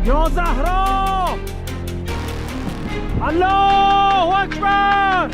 Ya Zahra! Allahu Akbar!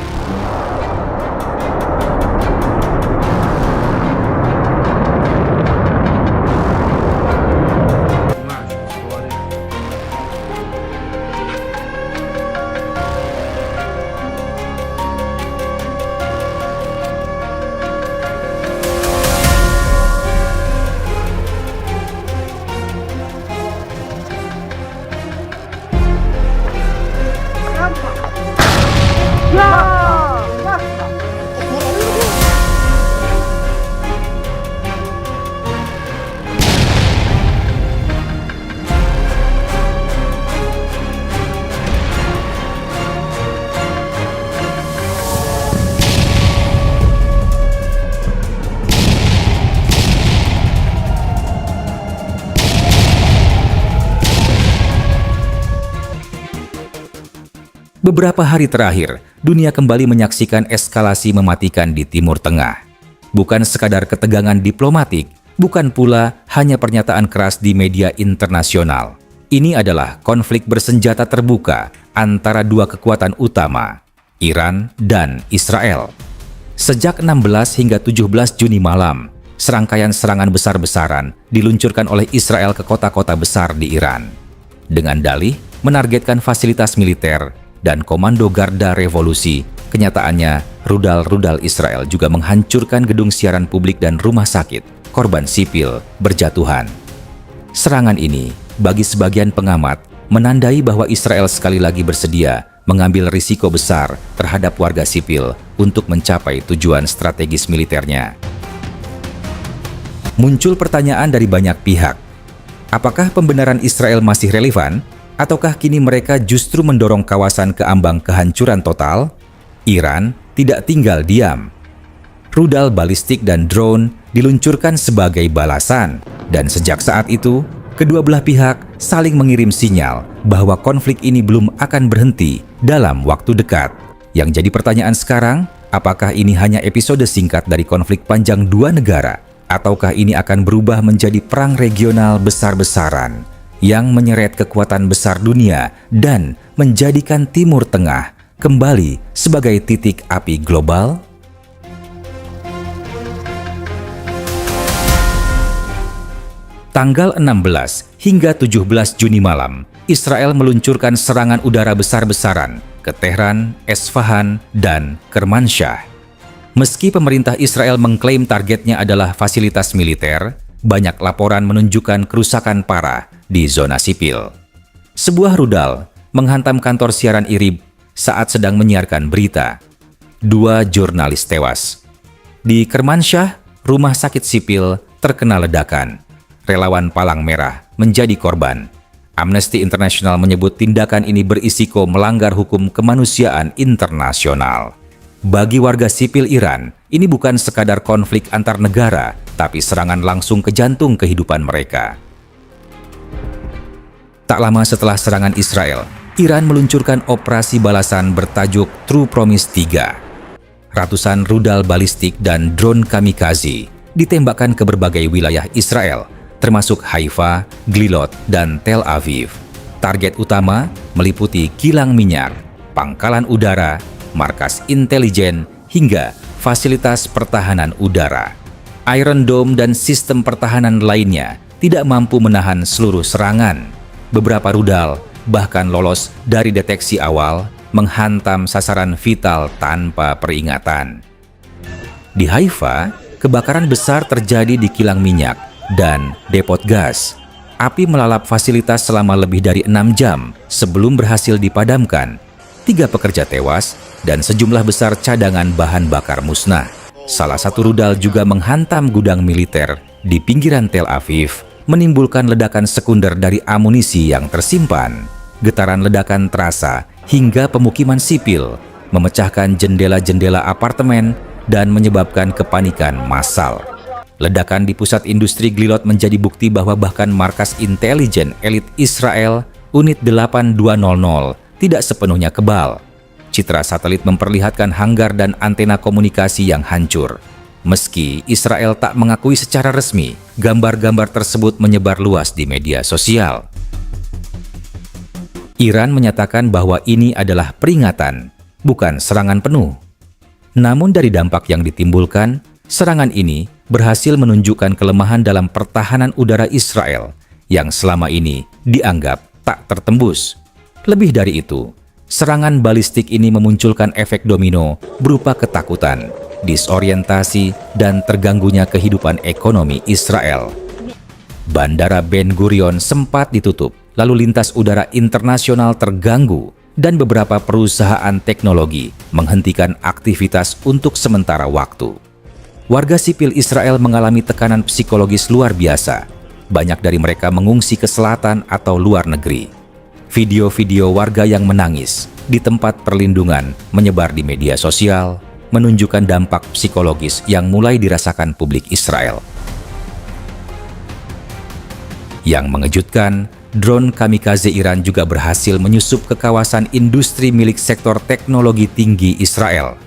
Beberapa hari terakhir, dunia kembali menyaksikan eskalasi mematikan di Timur Tengah. Bukan sekadar ketegangan diplomatik, bukan pula hanya pernyataan keras di media internasional. Ini adalah konflik bersenjata terbuka antara dua kekuatan utama, Iran dan Israel. Sejak 16 hingga 17 Juni malam, serangkaian serangan besar-besaran diluncurkan oleh Israel ke kota-kota besar di Iran. Dengan dalih menargetkan fasilitas militer dan komando Garda Revolusi, kenyataannya rudal-rudal Israel juga menghancurkan gedung siaran publik dan rumah sakit. Korban sipil berjatuhan. Serangan ini, bagi sebagian pengamat, menandai bahwa Israel sekali lagi bersedia mengambil risiko besar terhadap warga sipil untuk mencapai tujuan strategis militernya. Muncul pertanyaan dari banyak pihak. Apakah pembenaran Israel masih relevan? Ataukah kini mereka justru mendorong kawasan ke ambang kehancuran total? Iran tidak tinggal diam. Rudal balistik dan drone diluncurkan sebagai balasan, dan sejak saat itu, kedua belah pihak saling mengirim sinyal bahwa konflik ini belum akan berhenti dalam waktu dekat. Yang jadi pertanyaan sekarang, apakah ini hanya episode singkat dari konflik panjang dua negara, ataukah ini akan berubah menjadi perang regional besar-besaran yang menyeret kekuatan besar dunia dan menjadikan Timur Tengah kembali sebagai titik api global? Tanggal 16 hingga 17 Juni malam, Israel meluncurkan serangan udara besar-besaran ke Tehran, Esfahan, dan Kermanshah. Meski pemerintah Israel mengklaim targetnya adalah fasilitas militer, banyak laporan menunjukkan kerusakan parah di zona sipil. Sebuah rudal menghantam kantor siaran IRIB saat sedang menyiarkan berita. 2 jurnalis tewas. Di Kermanshah, rumah sakit sipil terkena ledakan. Relawan Palang Merah menjadi korban. Amnesty International menyebut tindakan ini berisiko melanggar hukum kemanusiaan internasional. Bagi warga sipil Iran, ini bukan sekadar konflik antar negara, tapi serangan langsung ke jantung kehidupan mereka. Tak lama setelah serangan Israel, Iran meluncurkan operasi balasan bertajuk True Promise 3. Ratusan rudal balistik dan drone kamikaze ditembakkan ke berbagai wilayah Israel, termasuk Haifa, Glilot, dan Tel Aviv. Target utama meliputi kilang minyak, pangkalan udara, markas intelijen, hingga fasilitas pertahanan udara. Iron Dome dan sistem pertahanan lainnya tidak mampu menahan seluruh serangan. Beberapa rudal bahkan lolos dari deteksi awal, menghantam sasaran vital tanpa peringatan. Di Haifa, kebakaran besar terjadi di kilang minyak dan depot gas. Api melalap fasilitas selama lebih dari 6 jam sebelum berhasil dipadamkan. 3 pekerja tewas dan sejumlah besar cadangan bahan bakar musnah. Salah satu rudal juga menghantam gudang militer di pinggiran Tel Aviv, menimbulkan ledakan sekunder dari amunisi yang tersimpan. Getaran ledakan terasa hingga pemukiman sipil, memecahkan jendela-jendela apartemen dan menyebabkan kepanikan massal. Ledakan di pusat industri Glilot menjadi bukti bahwa bahkan markas intelijen elit Israel, Unit 8200, tidak sepenuhnya kebal. Citra satelit memperlihatkan hanggar dan antena komunikasi yang hancur. Meski Israel tak mengakui secara resmi, gambar-gambar tersebut menyebar luas di media sosial. Iran menyatakan bahwa ini adalah peringatan, bukan serangan penuh. Namun dari dampak yang ditimbulkan, serangan ini berhasil menunjukkan kelemahan dalam pertahanan udara Israel yang selama ini dianggap tak tertembus. Lebih dari itu, serangan balistik ini memunculkan efek domino berupa ketakutan, disorientasi, dan terganggunya kehidupan ekonomi Israel. Bandara Ben Gurion sempat ditutup, lalu lintas udara internasional terganggu, dan beberapa perusahaan teknologi menghentikan aktivitas untuk sementara waktu. Warga sipil Israel mengalami tekanan psikologis luar biasa. Banyak dari mereka mengungsi ke selatan atau luar negeri. Video-video warga yang menangis di tempat perlindungan menyebar di media sosial, menunjukkan dampak psikologis yang mulai dirasakan publik Israel. Yang mengejutkan, drone kamikaze Iran juga berhasil menyusup ke kawasan industri milik sektor teknologi tinggi Israel.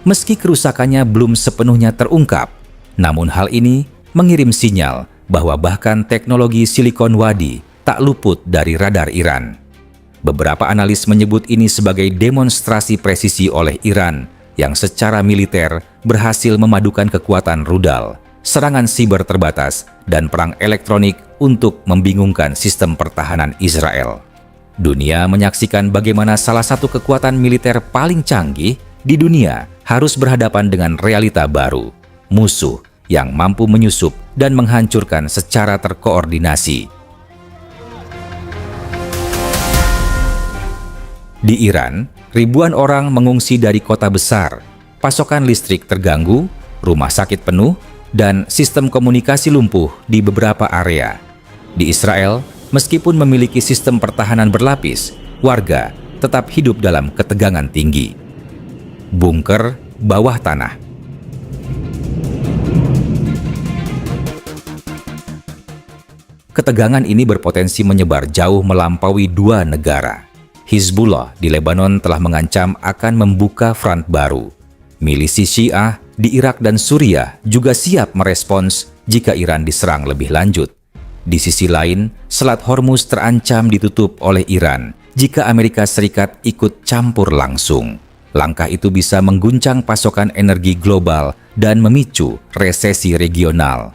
Meski kerusakannya belum sepenuhnya terungkap, namun hal ini mengirim sinyal bahwa bahkan teknologi Silicon Wadi tak luput dari radar Iran. Beberapa analis menyebut ini sebagai demonstrasi presisi oleh Iran yang secara militer berhasil memadukan kekuatan rudal, serangan siber terbatas, dan perang elektronik untuk membingungkan sistem pertahanan Israel. Dunia menyaksikan bagaimana salah satu kekuatan militer paling canggih di dunia harus berhadapan dengan realita baru, musuh yang mampu menyusup dan menghancurkan secara terkoordinasi. Di Iran, ribuan orang mengungsi dari kota besar, pasokan listrik terganggu, rumah sakit penuh, dan sistem komunikasi lumpuh di beberapa area. Di Israel, meskipun memiliki sistem pertahanan berlapis, warga tetap hidup dalam ketegangan tinggi. Bunker bawah tanah. Ketegangan ini berpotensi menyebar jauh melampaui dua negara. Hizbullah di Lebanon telah mengancam akan membuka front baru. Milisi Syiah di Irak dan Suriah juga siap merespons jika Iran diserang lebih lanjut. Di sisi lain, Selat Hormuz terancam ditutup oleh Iran jika Amerika Serikat ikut campur langsung. Langkah itu bisa mengguncang pasokan energi global dan memicu resesi regional.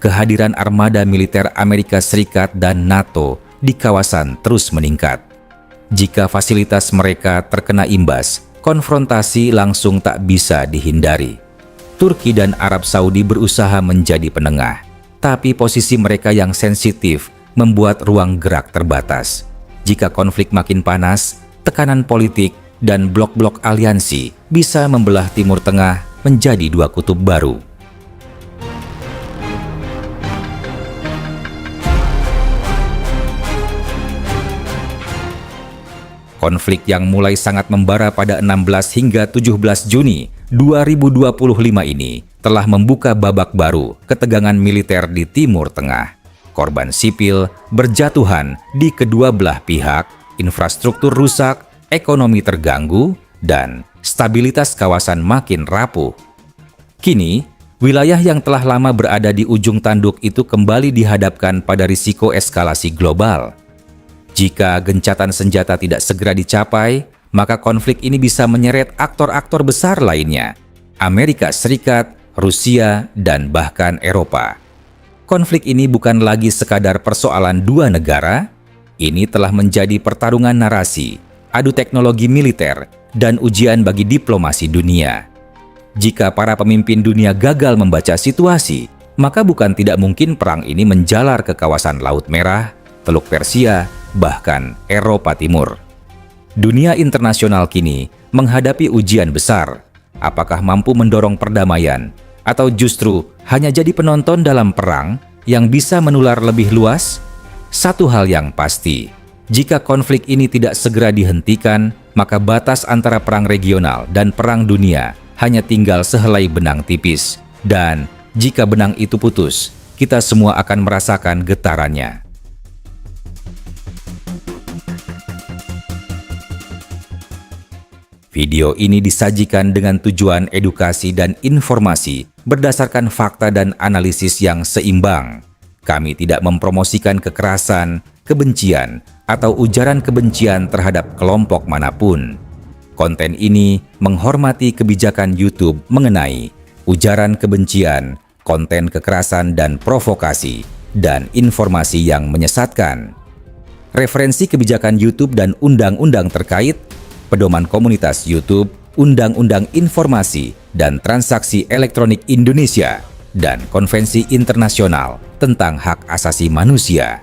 Kehadiran armada militer Amerika Serikat dan NATO di kawasan terus meningkat. Jika fasilitas mereka terkena imbas, konfrontasi langsung tak bisa dihindari. Turki dan Arab Saudi berusaha menjadi penengah, tapi posisi mereka yang sensitif membuat ruang gerak terbatas. Jika konflik makin panas, tekanan politik dan blok-blok aliansi bisa membelah Timur Tengah menjadi dua kutub baru. Konflik yang mulai sangat membara pada 16 hingga 17 Juni 2025 ini telah membuka babak baru ketegangan militer di Timur Tengah. Korban sipil berjatuhan di kedua belah pihak, infrastruktur rusak, ekonomi terganggu, dan stabilitas kawasan makin rapuh. Kini, wilayah yang telah lama berada di ujung tanduk itu kembali dihadapkan pada risiko eskalasi global. Jika gencatan senjata tidak segera dicapai, maka konflik ini bisa menyeret aktor-aktor besar lainnya, Amerika Serikat, Rusia, dan bahkan Eropa. Konflik ini bukan lagi sekadar persoalan dua negara, ini telah menjadi pertarungan narasi, adu teknologi militer, dan ujian bagi diplomasi dunia. Jika para pemimpin dunia gagal membaca situasi, maka bukan tidak mungkin perang ini menjalar ke kawasan Laut Merah, Teluk Persia, bahkan Eropa Timur. Dunia internasional kini menghadapi ujian besar. Apakah mampu mendorong perdamaian atau justru hanya jadi penonton dalam perang yang bisa menular lebih luas? Satu hal yang pasti, jika konflik ini tidak segera dihentikan, maka batas antara perang regional dan perang dunia hanya tinggal sehelai benang tipis. Dan jika benang itu putus, kita semua akan merasakan getarannya. Video ini disajikan dengan tujuan edukasi dan informasi berdasarkan fakta dan analisis yang seimbang. Kami tidak mempromosikan kekerasan, kebencian, atau ujaran kebencian terhadap kelompok manapun. Konten ini menghormati kebijakan YouTube mengenai ujaran kebencian, konten kekerasan dan provokasi, dan informasi yang menyesatkan. Referensi kebijakan YouTube dan undang-undang terkait, Pedoman Komunitas YouTube, Undang-Undang Informasi dan Transaksi Elektronik Indonesia, dan Konvensi Internasional tentang Hak Asasi Manusia.